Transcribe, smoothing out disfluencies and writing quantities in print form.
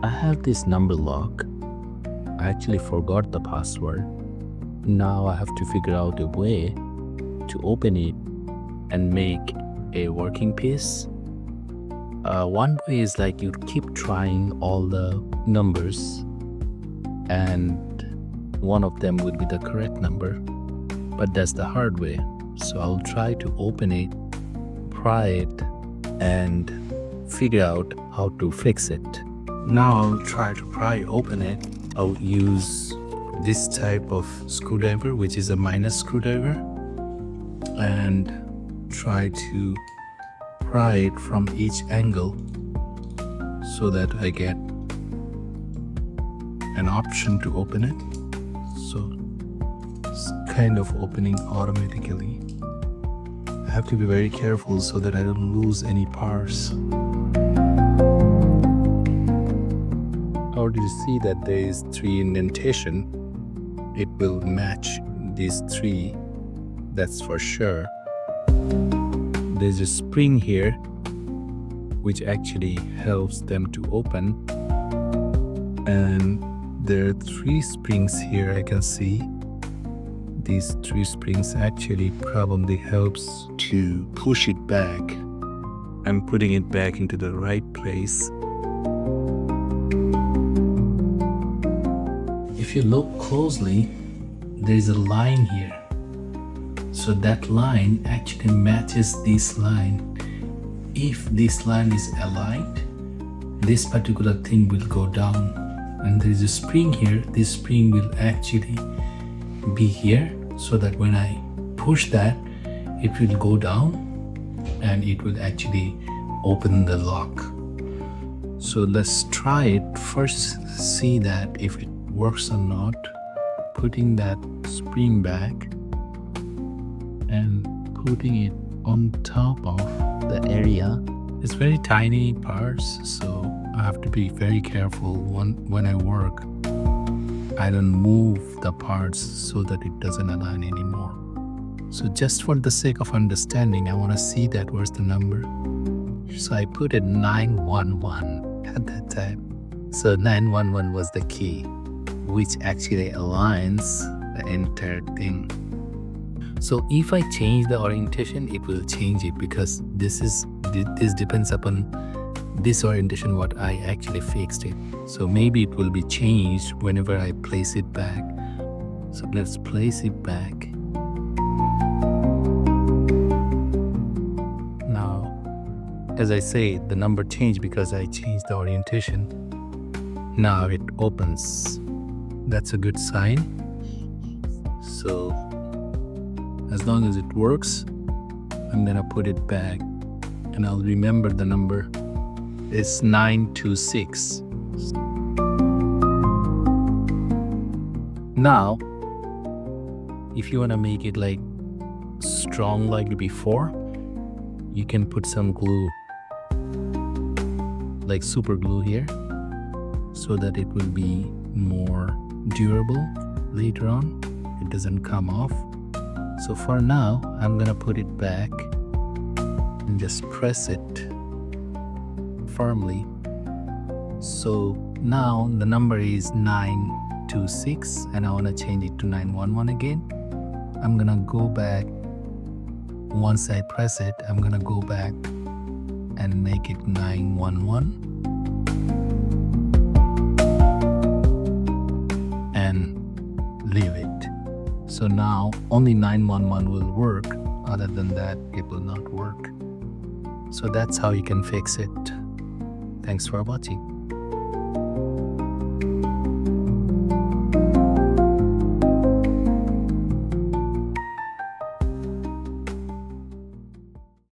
I have this number lock. I actually forgot the password. Now I have to figure out a way to open it and make a working piece. One way is like you keep trying all the numbers and one of them would be the correct number, but that's the hard way. So I'll try to open it, pry it, and figure out how to fix it. Now I'll try to pry open it. I'll use this type of screwdriver, which is a minus screwdriver, and try to pry it from each angle so that I get an option to open it. So it's kind of opening automatically. I have to be very careful so that I don't lose any parts. How do you see that there is 3 indentation? It will match these 3, that's for sure. There's a spring here which actually helps them to open, and there are 3 springs here. I can see these 3 springs actually probably helps to push it back. I'm putting it back into the right place. If you look closely, there's a line here. So that line actually matches this line. If this line is aligned, this particular thing will go down. And there is a spring here. This spring will actually be here so that when I push that, it will go down and it will actually open the lock. So let's try it. First, see that if it works or not. Putting that spring back and putting it on top of the area. It's very tiny parts, so I have to be very careful when I work. I don't move the parts so that it doesn't align anymore. So just for the sake of understanding, I want to see that where's the number. So I put it 911 at that time. So 911 was the key, which actually aligns the entire thing. So if I change the orientation, it will change it because this depends upon this orientation what I actually fixed it. So maybe it will be changed whenever I place it back. So let's place it back. Now, as I say, the number changed because I changed the orientation. Now it opens. That's a good sign. So as long as it works, I'm gonna put it back and I'll remember the number. It's 926. Now, if you wanna make it like strong like before, you can put some glue, like super glue here, so that it will be more durable later on. It doesn't come off. So for now, I'm gonna put it back and just press it firmly. So now the number is 926 and I wanna change it to 911 again. I'm gonna go back. Once I press it, I'm gonna go back and make it 911. Leave it. So now only 911 will work. Other than that, it will not work. So that's how you can fix it. Thanks for watching.